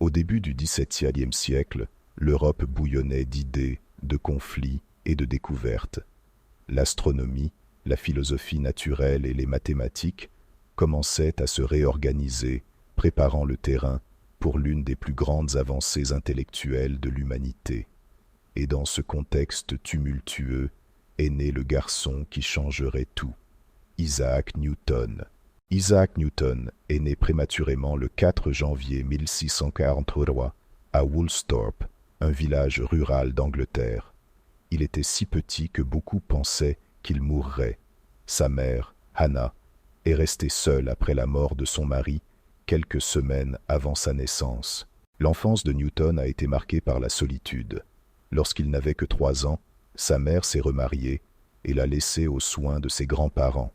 Au début du XVIIe siècle, l'Europe bouillonnait d'idées, de conflits et de découvertes. L'astronomie, la philosophie naturelle et les mathématiques commençaient à se réorganiser, préparant le terrain pour l'une des plus grandes avancées intellectuelles de l'humanité. Et dans ce contexte tumultueux est né le garçon qui changerait tout, Isaac Newton. Isaac Newton est né prématurément le 4 janvier 1643 à Woolsthorpe, un village rural d'Angleterre. Il était si petit que beaucoup pensaient qu'il mourrait. Sa mère, Hannah, est restée seule après la mort de son mari quelques semaines avant sa naissance. L'enfance de Newton a été marquée par la solitude. Lorsqu'il n'avait que 3 ans, sa mère s'est remariée et l'a laissé aux soins de ses grands-parents.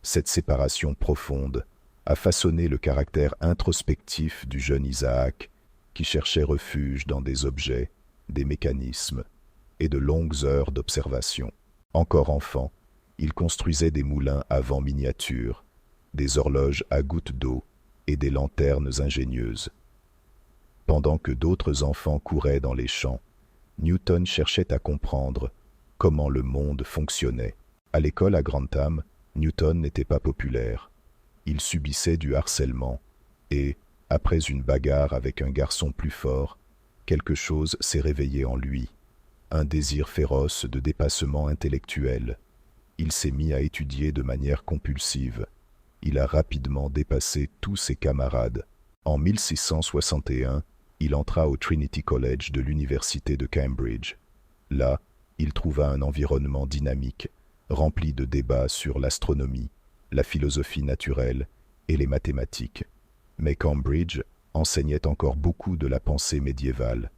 Cette séparation profonde a façonné le caractère introspectif du jeune Isaac, qui cherchait refuge dans des objets, des mécanismes et de longues heures d'observation. Encore enfant, il construisait des moulins à vent miniatures, des horloges à gouttes d'eau et des lanternes ingénieuses. Pendant que d'autres enfants couraient dans les champs, Newton cherchait à comprendre comment le monde fonctionnait. À l'école à Grantham, Newton n'était pas populaire. Il subissait du harcèlement et, après une bagarre avec un garçon plus fort, quelque chose s'est réveillé en lui, un désir féroce de dépassement intellectuel. Il s'est mis à étudier de manière compulsive. Il a rapidement dépassé tous ses camarades. En 1661, il entra au Trinity College de l'université de Cambridge. Là, il trouva un environnement dynamique, rempli de débats sur l'astronomie, la philosophie naturelle et les mathématiques. Mais Cambridge enseignait encore beaucoup de la pensée médiévale.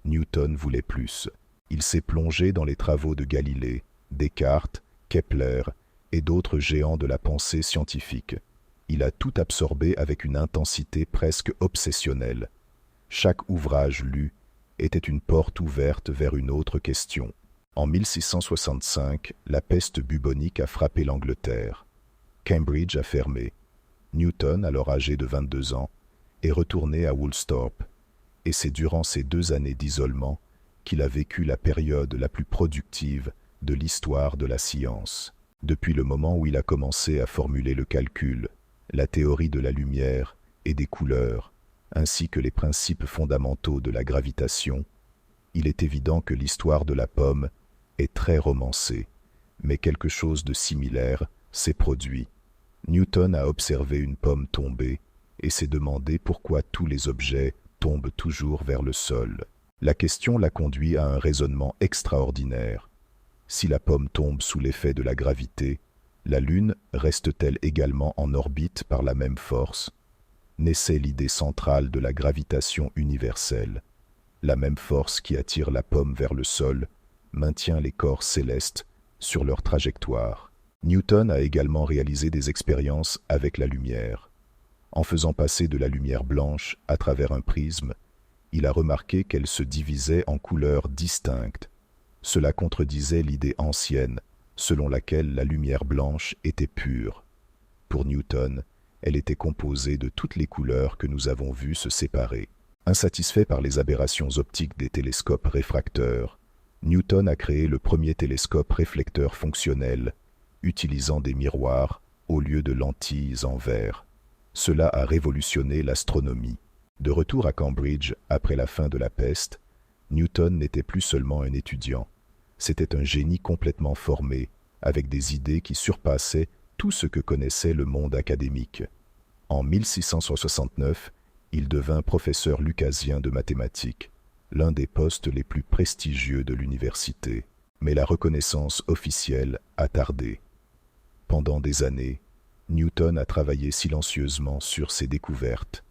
Newton voulait plus. Il s'est plongé dans les travaux de Galilée, Descartes, Kepler et d'autres géants de la pensée scientifique. Il a tout absorbé avec une intensité presque obsessionnelle. Chaque ouvrage lu était une porte ouverte vers une autre question. En 1665, la peste bubonique a frappé l'Angleterre. Cambridge a fermé. Newton, alors âgé de 22 ans, est retourné à Woolsthorpe, et c'est durant ces 2 années d'isolement qu'il a vécu la période la plus productive de l'histoire de la science. Depuis le moment où il a commencé à formuler le calcul, la théorie de la lumière et des couleurs, ainsi que les principes fondamentaux de la gravitation, il est évident que l'histoire de la pomme est très romancée, mais quelque chose de similaire s'est produit. Newton a observé une pomme tomber et s'est demandé pourquoi tous les objets tombent toujours vers le sol. La question l'a conduit à un raisonnement extraordinaire. Si la pomme tombe sous l'effet de la gravité, la Lune reste-t-elle également en orbite par la même force? Naissait l'idée centrale de la gravitation universelle. La même force qui attire la pomme vers le sol maintient les corps célestes sur leur trajectoire. Newton a également réalisé des expériences avec la lumière. En faisant passer de la lumière blanche à travers un prisme, il a remarqué qu'elle se divisait en couleurs distinctes. Cela contredisait l'idée ancienne, selon laquelle la lumière blanche était pure. Pour Newton, elle était composée de toutes les couleurs que nous avons vues se séparer. Insatisfait par les aberrations optiques des télescopes réfracteurs, Newton a créé le premier télescope réflecteur fonctionnel, utilisant des miroirs au lieu de lentilles en verre. Cela a révolutionné l'astronomie. De retour à Cambridge après la fin de la peste, Newton n'était plus seulement un étudiant. C'était un génie complètement formé, avec des idées qui surpassaient tout ce que connaissait le monde académique. En 1669, il devint professeur lucasien de mathématiques, l'un des postes les plus prestigieux de l'université. Mais la reconnaissance officielle a tardé. Pendant des années, Newton a travaillé silencieusement sur ses découvertes.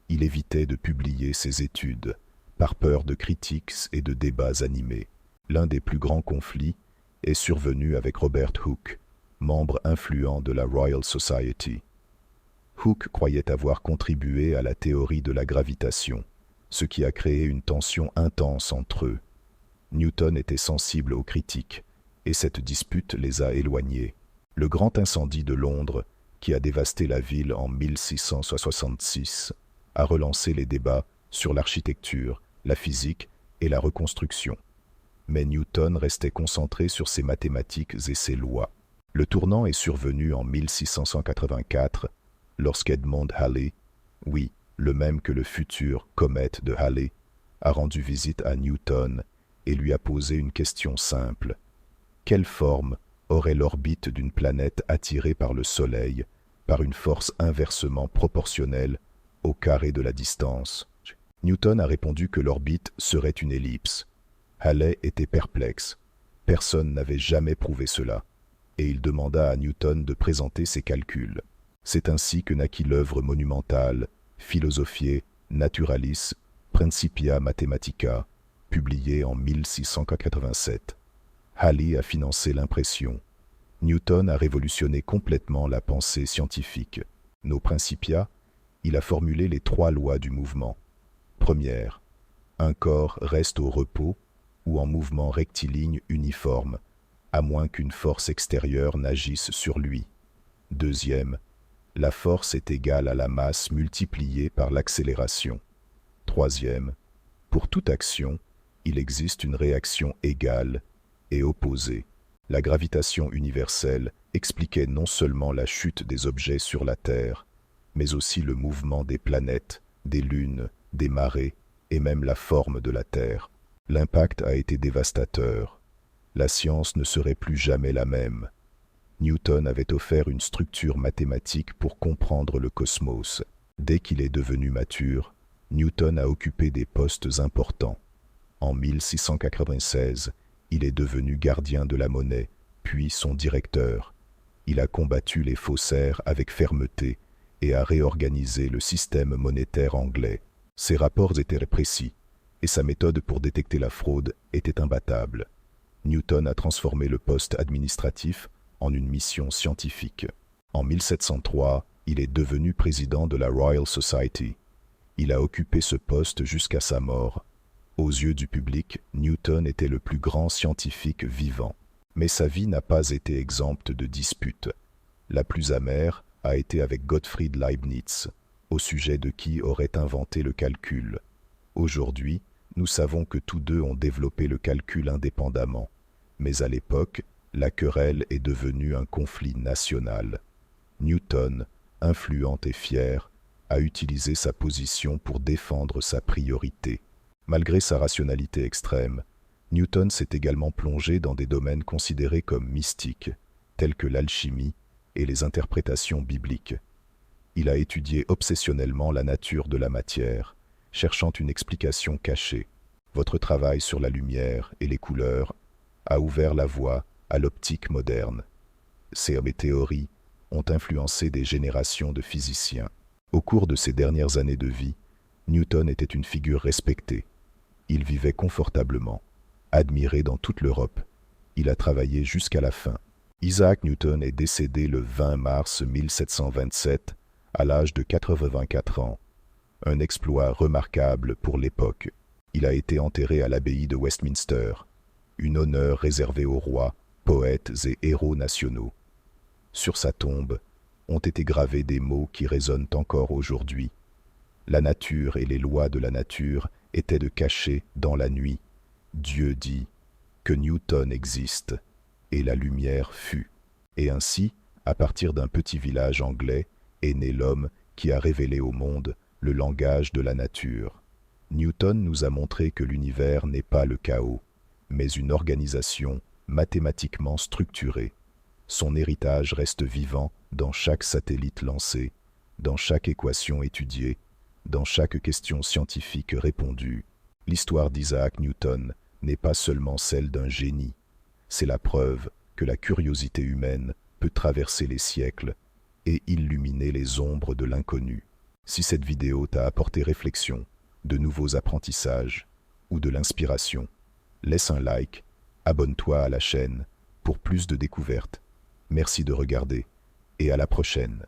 Il évitait de publier ses études, par peur de critiques et de débats animés. L'un des plus grands conflits est survenu avec Robert Hooke, membre influent de la Royal Society. Hooke croyait avoir contribué à la théorie de la gravitation, ce qui a créé une tension intense entre eux. Newton était sensible aux critiques, et cette dispute les a éloignés. Le grand incendie de Londres, qui a dévasté la ville en 1666, a relancé les débats sur l'architecture, la physique et la reconstruction. Mais Newton restait concentré sur ses mathématiques et ses lois. Le tournant est survenu en 1684, lorsqu'Edmond Halley, oui, le même que le futur comète de Halley, a rendu visite à Newton et lui a posé une question simple. Quelle forme aurait l'orbite d'une planète attirée par le Soleil, par une force inversement proportionnelle au carré de la distance? Newton a répondu que l'orbite serait une ellipse. Halley était perplexe. Personne n'avait jamais prouvé cela, et il demanda à Newton de présenter ses calculs. C'est ainsi que naquit l'œuvre monumentale, Philosophiae Naturalis Principia Mathematica, publiée en 1687. Halley a financé l'impression. Newton a révolutionné complètement la pensée scientifique. Nos Principia, il a formulé les 3 lois du mouvement. Première, un corps reste au repos ou en mouvement rectiligne uniforme, à moins qu'une force extérieure n'agisse sur lui. Deuxième, la force est égale à la masse multipliée par l'accélération. Troisième, pour toute action, il existe une réaction égale et opposée. La gravitation universelle expliquait non seulement la chute des objets sur la Terre, mais aussi le mouvement des planètes, des lunes, des marées et même la forme de la Terre. L'impact a été dévastateur. La science ne serait plus jamais la même. Newton avait offert une structure mathématique pour comprendre le cosmos. Dès qu'il est devenu mature, Newton a occupé des postes importants. En 1696, il est devenu gardien de la monnaie, puis son directeur. Il a combattu les faussaires avec fermeté et a réorganisé le système monétaire anglais. Ses rapports étaient précis, et sa méthode pour détecter la fraude était imbattable. Newton a transformé le poste administratif en une mission scientifique. En 1703, il est devenu président de la Royal Society. Il a occupé ce poste jusqu'à sa mort. Aux yeux du public, Newton était le plus grand scientifique vivant. Mais sa vie n'a pas été exempte de disputes. La plus amère a été avec Gottfried Leibniz, au sujet de qui aurait inventé le calcul. Aujourd'hui, nous savons que tous deux ont développé le calcul indépendamment. Mais à l'époque, la querelle est devenue un conflit national. Newton, influent et fier, a utilisé sa position pour défendre sa priorité. Malgré sa rationalité extrême, Newton s'est également plongé dans des domaines considérés comme mystiques, tels que l'alchimie et les interprétations bibliques. Il a étudié obsessionnellement la nature de la matière, cherchant une explication cachée. Votre travail sur la lumière et les couleurs a ouvert la voie à l'optique moderne. Ces théories ont influencé des générations de physiciens. Au cours de ses dernières années de vie, Newton était une figure respectée. Il vivait confortablement, admiré dans toute l'Europe. Il a travaillé jusqu'à la fin. Isaac Newton est décédé le 20 mars 1727, à l'âge de 84 ans. Un exploit remarquable pour l'époque. Il a été enterré à l'abbaye de Westminster, un honneur réservé aux rois, poètes et héros nationaux. Sur sa tombe ont été gravés des mots qui résonnent encore aujourd'hui. La nature et les lois de la nature étaient de cacher dans la nuit. Dieu dit que Newton existe, et la lumière fut. Et ainsi, à partir d'un petit village anglais, est né l'homme qui a révélé au monde le langage de la nature. Newton nous a montré que l'univers n'est pas le chaos, mais une organisation mathématiquement structurée. Son héritage reste vivant dans chaque satellite lancé, dans chaque équation étudiée, dans chaque question scientifique répondue. L'histoire d'Isaac Newton n'est pas seulement celle d'un génie, c'est la preuve que la curiosité humaine peut traverser les siècles et illuminer les ombres de l'inconnu. Si cette vidéo t'a apporté réflexion, de nouveaux apprentissages ou de l'inspiration, laisse un like, abonne-toi à la chaîne pour plus de découvertes. Merci de regarder et à la prochaine.